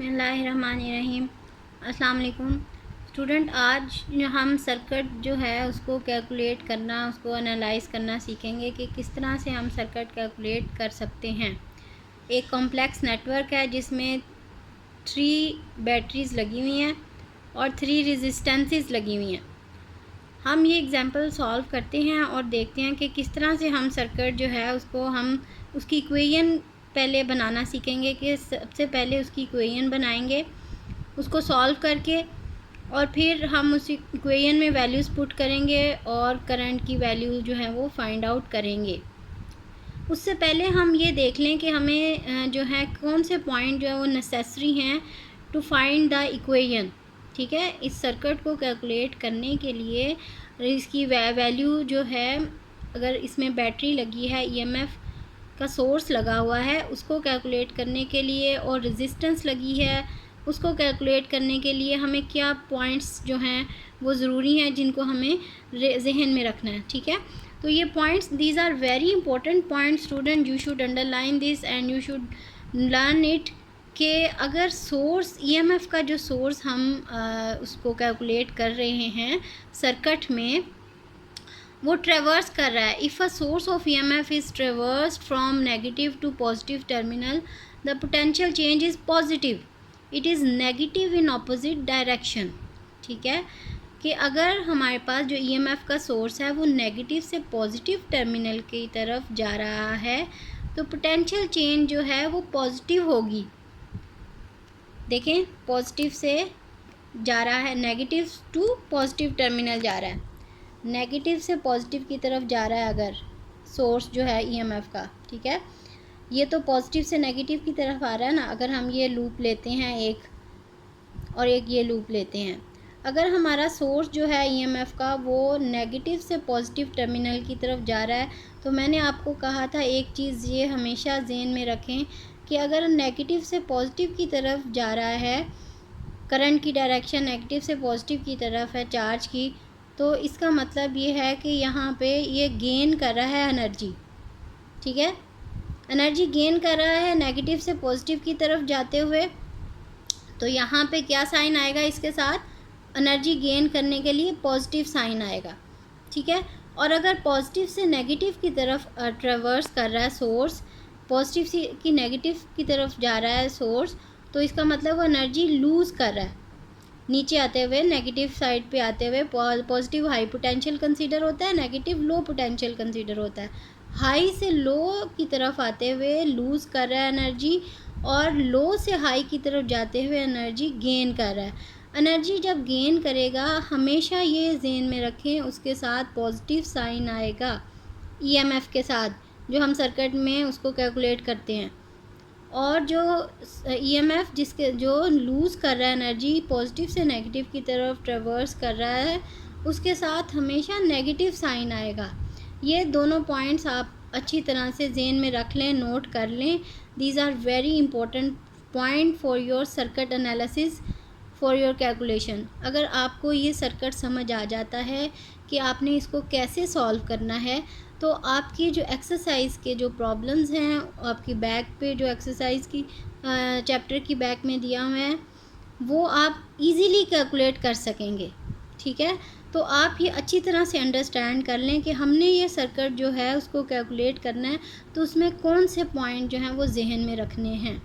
बिस्मिल्लाहिर्रहमानिर्रहीम। अस्सलाम वालेकुम स्टूडेंट। आज हम सर्किट जो है उसको कैलकुलेट करना, उसको एनालाइज करना सीखेंगे कि किस तरह से हम सर्किट कैलकुलेट कर सकते हैं। एक कॉम्प्लेक्स नेटवर्क है जिसमें 3 बैटरीज़ लगी हुई हैं और 3 रेजिस्टेंसेस लगी हुई हैं। हम ये एग्जांपल सॉल्व करते हैं और देखते हैं कि किस तरह से हम सर्किट जो है उसको हम उसकी इक्वेशन पहले बनाना सीखेंगे। कि सबसे पहले उसकी इक्वेशन बनाएंगे, उसको सॉल्व करके, और फिर हम उस इक्वेशन में वैल्यूज़ पुट करेंगे और करंट की वैल्यू जो है वो फाइंड आउट करेंगे। उससे पहले हम ये देख लें कि हमें जो है कौन से पॉइंट जो है वो नेसेसरी हैं टू फाइंड द इक्वेशन। ठीक है, इस सर्किट को कैलकुलेट करने के लिए इसकी वैल्यू जो है, अगर इसमें बैटरी लगी है, ईएमएफ का सोर्स लगा हुआ है, उसको कैलकुलेट करने के लिए, और रेजिस्टेंस लगी है उसको कैलकुलेट करने के लिए हमें क्या पॉइंट्स जो हैं वो ज़रूरी हैं जिनको हमें जहन में रखना है। ठीक है, तो ये points, these are very important point student, you should underline this and you should learn it. कि अगर सोर्स ईएमएफ का जो सोर्स हम उसको कैलकुलेट कर रहे हैं सर्किट में, वो ट्रेवर्स कर रहा है। If a source of EMF is traversed from negative to positive terminal, the potential change is positive, it is negative in opposite direction. ठीक है, कि अगर हमारे पास जो ईएमएफ का सोर्स है वो नेगेटिव से पॉजिटिव टर्मिनल की तरफ जा रहा है, तो पोटेंशियल चेंज जो है वो पॉजिटिव होगी। देखें, पॉजिटिव से जा रहा है, नेगेटिव टू पॉजिटिव टर्मिनल जा रहा है, नेगेटिव से पॉजिटिव की तरफ जा रहा है अगर सोर्स जो है ईएमएफ का। ठीक है, ये तो पॉजिटिव से नेगेटिव की तरफ आ रहा है ना। अगर हम ये लूप लेते हैं एक, और एक ये लूप लेते हैं, अगर हमारा सोर्स जो है ईएमएफ का वो नेगेटिव से पॉजिटिव टर्मिनल की तरफ जा रहा है, तो मैंने आपको कहा था एक चीज़ ये हमेशा ज़हन में रखें कि अगर नेगेटिव से पॉजिटिव की तरफ जा रहा है, करंट की डायरेक्शन नेगेटिव से पॉजिटिव की तरफ है चार्ज की, तो इसका मतलब ये है कि यहाँ पे ये गेन कर रहा है एनर्जी। ठीक है, एनर्जी गेन कर रहा है नेगेटिव से पॉजिटिव की तरफ जाते हुए। तो यहाँ पे क्या साइन आएगा, इसके साथ एनर्जी गेन करने के लिए पॉजिटिव साइन आएगा। ठीक है, और अगर पॉजिटिव से नेगेटिव की तरफ ट्रेवर्स कर रहा है सोर्स, पॉजिटिव से की नेगेटिव की तरफ जा रहा है सोर्स, तो इसका मतलब वो एनर्जी लूज़ कर रहा है। नीचे आते हुए, नेगेटिव साइड पे आते हुए, पॉजिटिव हाई पोटेंशियल कंसीडर होता है, नेगेटिव लो पोटेंशियल कंसीडर होता है। हाई से लो की तरफ आते हुए लूज़ कर रहा है एनर्जी, और लो से हाई की तरफ जाते हुए एनर्जी गेन कर रहा है। एनर्जी जब गेन करेगा, हमेशा ये ज़हन में रखें, उसके साथ पॉजिटिव साइन आएगा ईएमएफ के साथ, जो हम सर्किट में उसको कैलकुलेट करते हैं। और जो ईएमएफ जिसके जो लूज़ कर रहा है एनर्जी, पॉजिटिव से नेगेटिव की तरफ ट्रेवर्स कर रहा है, उसके साथ हमेशा नेगेटिव साइन आएगा। ये दोनों पॉइंट्स आप अच्छी तरह से ज़हन में रख लें, नोट कर लें। These are very important point for your circuit analysis, for your calculation. अगर आपको ये सर्किट समझ आ जाता है कि आपने इसको कैसे सॉल्व करना है, तो आपकी जो एक्सरसाइज के जो प्रॉब्लम्स हैं, आपकी बैक पे जो एक्सरसाइज की चैप्टर की बैक में दिया हुआ है, वो आप इजीली कैलकुलेट कर सकेंगे। ठीक है, तो आप ये अच्छी तरह से अंडरस्टैंड कर लें कि हमने ये सर्किट जो है उसको कैलकुलेट करना है, तो उसमें कौन से पॉइंट जो हैं वो जहन में रखने हैं।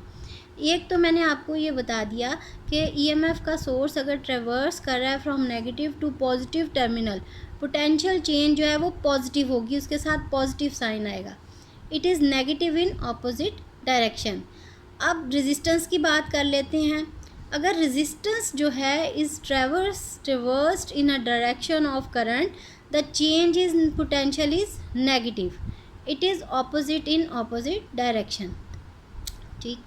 एक तो मैंने आपको ये बता दिया कि ईएमएफ का सोर्स अगर ट्रेवर्स कर रहा है from negative to positive terminal, potential change जो है वो पॉजिटिव होगी, उसके साथ पॉजिटिव साइन आएगा। It is negative in opposite direction. अब रेजिस्टेंस की बात कर लेते हैं। अगर रेजिस्टेंस जो है is traversed in a direction of current, the change is potential is negative, it is opposite in opposite direction. ठीक,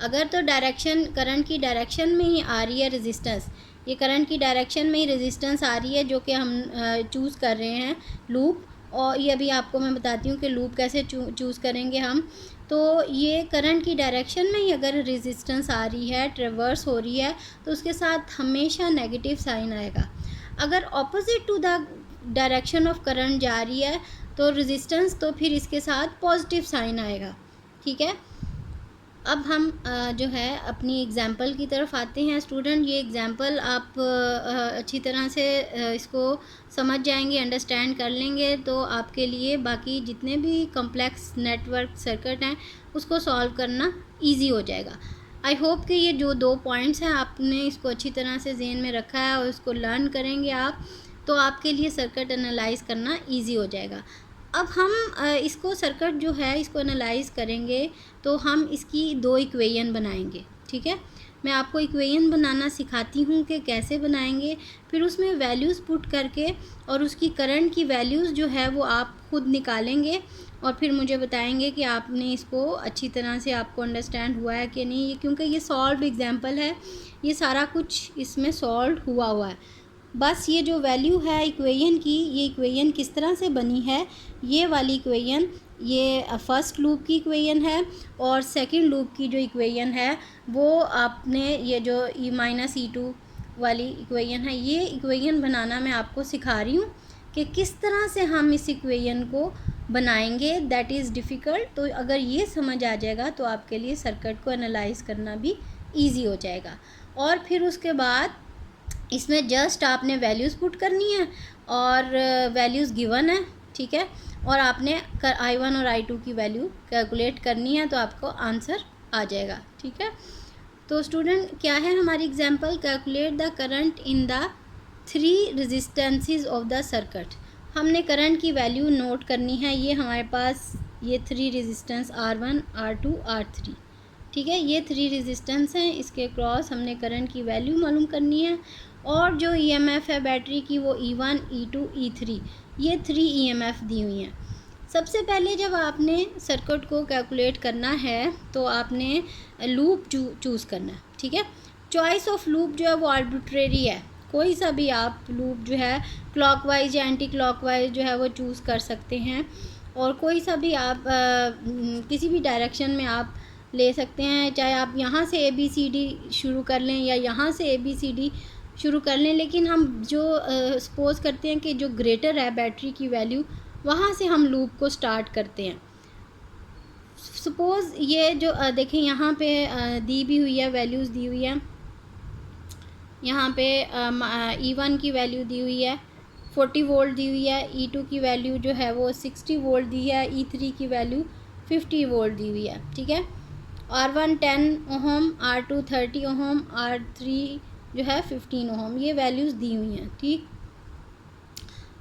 अगर तो डायरेक्शन करंट की डायरेक्शन में ही आ रही है रेजिस्टेंस, ये करंट की डायरेक्शन में ही रेजिस्टेंस आ रही है जो कि हम चूज़ कर रहे हैं लूप, और ये अभी आपको मैं बताती हूँ कि लूप कैसे चूज़ करेंगे हम। तो ये करंट की डायरेक्शन में ही अगर रेजिस्टेंस आ रही है, ट्रेवर्स हो रही है, तो उसके साथ हमेशा नेगेटिव साइन आएगा। अगर opposite to the direction of current जा रही है तो रेजिस्टेंस, तो फिर इसके साथ पॉजिटिव साइन आएगा। ठीक है, अब हम जो है अपनी एग्ज़ाम्पल की तरफ आते हैं स्टूडेंट। ये एग्ज़ाम्पल आप अच्छी तरह से इसको समझ जाएंगे, अंडरस्टैंड कर लेंगे, तो आपके लिए बाकी जितने भी कॉम्प्लेक्स नेटवर्क सर्किट हैं उसको सॉल्व करना इजी हो जाएगा। आई होप कि ये जो 2 पॉइंट्स हैं आपने इसको अच्छी तरह से ज़हन में रखा है और इसको लर्न करेंगे आप, तो आपके लिए सर्किट एनालाइज करना ईजी हो जाएगा। अब हम इसको सर्किट जो है इसको एनालाइज करेंगे, तो हम इसकी 2 इक्वेशन बनाएंगे। ठीक है, मैं आपको इक्वेशन बनाना सिखाती हूँ कि कैसे बनाएंगे, फिर उसमें वैल्यूज़ पुट करके और उसकी करंट की वैल्यूज़ जो है वो आप खुद निकालेंगे और फिर मुझे बताएंगे कि आपने इसको अच्छी तरह से आपको अंडरस्टैंड हुआ है कि नहीं। क्योंकि ये सॉल्व एग्जाम्पल है, ये सारा कुछ इसमें सॉल्व हुआ है। बस ये जो वैल्यू है इक्वेशन की, ये इक्वेशन किस तरह से बनी है, ये वाली इक्वेशन ये फर्स्ट लूप की इक्वेशन है और सेकंड लूप की जो इक्वेशन है वो आपने ये जो e-2 वाली इक्वेशन है, ये इक्वेशन बनाना मैं आपको सिखा रही हूँ कि किस तरह से हम इस इक्वेशन को बनाएंगे। That is difficult. तो अगर ये समझ आ जाएगा तो आपके लिए सर्किट को एनालाइज करना भी ईजी हो जाएगा। और फिर उसके बाद इसमें जस्ट आपने वैल्यूज़ पुट करनी है और वैल्यूज़ गिवन है। ठीक है, और आपने I1 और I2 की वैल्यू कैलकुलेट करनी है, तो आपको आंसर आ जाएगा। ठीक है, तो स्टूडेंट क्या है हमारी example, calculate the current in the 3 resistances of the circuit. हमने करंट की वैल्यू नोट करनी है। ये हमारे पास ये 3 रेजिस्टेंस R1, R2, R3। ठीक है, ये 3 रेजिस्टेंस हैं, इसके क्रॉस हमने करंट की वैल्यू मालूम करनी है। और जो EMF है बैटरी की वो E1, E2, E3, ये 3 EMF दी हुई हैं। सबसे पहले जब आपने सर्किट को कैलकुलेट करना है तो आपने लूप चूज़ करना है। ठीक है, चॉइस ऑफ लूप जो है वो आर्बिट्रेरी है, कोई सा भी आप लूप जो है क्लॉकवाइज या एंटी क्लॉकवाइज जो है वो चूज़ कर सकते हैं, और कोई सा भी आप किसी भी डायरेक्शन में आप ले सकते हैं। चाहे आप यहाँ से ABCD शुरू कर लें या यहाँ से ABCD शुरू कर लें, लेकिन हम जो सपोज़ करते हैं कि जो ग्रेटर है बैटरी की वैल्यू, वहाँ से हम लूप को स्टार्ट करते हैं। सपोज़ ये जो देखें यहाँ पे दी भी हुई है, वैल्यूज़ दी हुई है। यहाँ पे E1 की वैल्यू दी हुई है 40 वोल्ट दी हुई है, E2 की वैल्यू जो है वो 60 वोल्ट दी है, E3 की वैल्यू 50 वोल्ट दी हुई है। ठीक है, R1 10 ohm, R2 30 ohm, R3 जो है 15 ओहम, ये वैल्यूज़ दी हुई हैं। ठीक,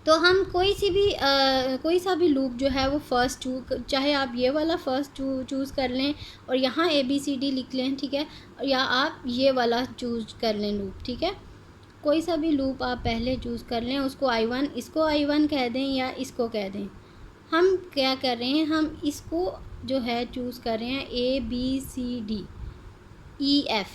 तो हम कोई सा भी लूप जो है वो फर्स्ट चाहे आप ये वाला फर्स्ट चूज़ कर लें और यहाँ ABCD लिख लें। ठीक है, या आप ये वाला चूज़ कर लें लूप। ठीक है, कोई सा भी लूप आप पहले चूज़ कर लें, उसको I1, इसको I1 कह दें या इसको कह दें। हम क्या कर रहे हैं, हम इसको जो है चूज़ कर रहे हैं ABCDEF,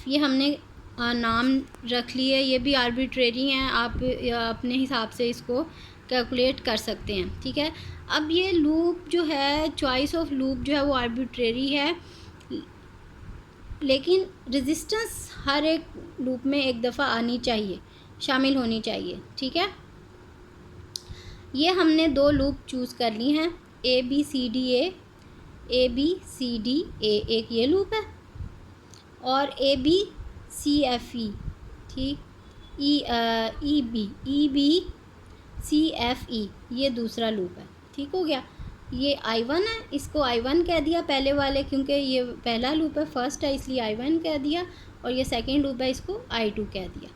ये हमने नाम रख लिए। ये भी आर्बिट्रेरी हैं, आप अपने हिसाब से इसको कैलकुलेट कर सकते हैं। ठीक है, अब ये लूप जो है, चॉइस ऑफ लूप जो है वो आर्बिट्रेरी है, लेकिन रेजिस्टेंस हर एक लूप में एक दफ़ा आनी चाहिए, शामिल होनी चाहिए। ठीक है, ये हमने 2 लूप चूज़ कर ली हैं, ABCDA, एक ये लूप है, और ABCFE। ठीक, EBCFE ये दूसरा लूप है। ठीक हो गया, ये I1 है, इसको I1 कह दिया पहले वाले, क्योंकि ये पहला लूप है, फर्स्ट है, इसलिए I1 कह दिया, और ये सेकंड लूप है, इसको I2 कह दिया।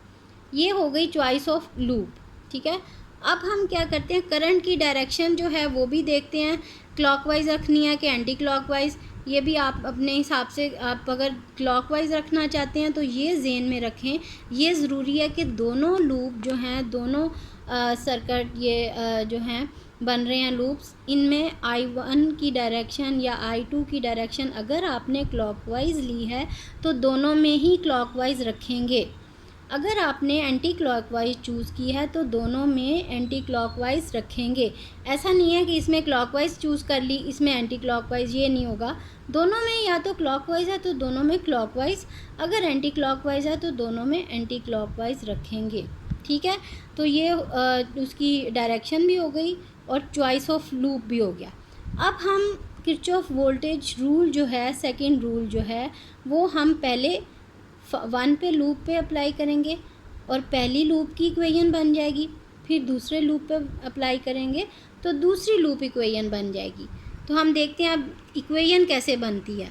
ये हो गई चॉइस ऑफ लूप। ठीक है, अब हम क्या करते हैं, करंट की डायरेक्शन जो है वो भी देखते हैं, क्लॉकवाइज रखनी है कि एंटी क्लॉकवाइज, ये भी आप अपने हिसाब से, आप अगर क्लॉकवाइज रखना चाहते हैं तो ये ज़हन में रखें, ये ज़रूरी है कि दोनों लूप जो हैं, दोनों सर्किट ये जो हैं बन रहे हैं लूप्स, इनमें I1 की डायरेक्शन या I2 की डायरेक्शन अगर आपने क्लॉकवाइज ली है तो दोनों में ही क्लॉकवाइज रखेंगे। अगर आपने एंटी क्लॉकवाइज चूज़ की है तो दोनों में एंटी क्लॉकवाइज रखेंगे। ऐसा नहीं है कि इसमें क्लॉकवाइज चूज़ कर ली, इसमें एंटी क्लॉकवाइज, ये नहीं होगा। दोनों में या तो क्लॉकवाइज है तो दोनों में क्लॉकवाइज, अगर एंटी क्लॉकवाइज है तो दोनों में एंटी क्लॉकवाइज रखेंगे। ठीक है, तो ये उसकी डायरेक्शन भी हो गई और चॉइस ऑफ लूप भी हो गया। अब हम किरचॉफ वोल्टेज रूल जो है, सेकंड रूल जो है, वो हम पहले 1 पे लूप पे अप्लाई करेंगे और पहली लूप की इक्वेशन बन जाएगी। फिर दूसरे लूप पे अप्लाई करेंगे तो दूसरी लूप इक्वेशन बन जाएगी। तो हम देखते हैं अब इक्वेशन कैसे बनती है।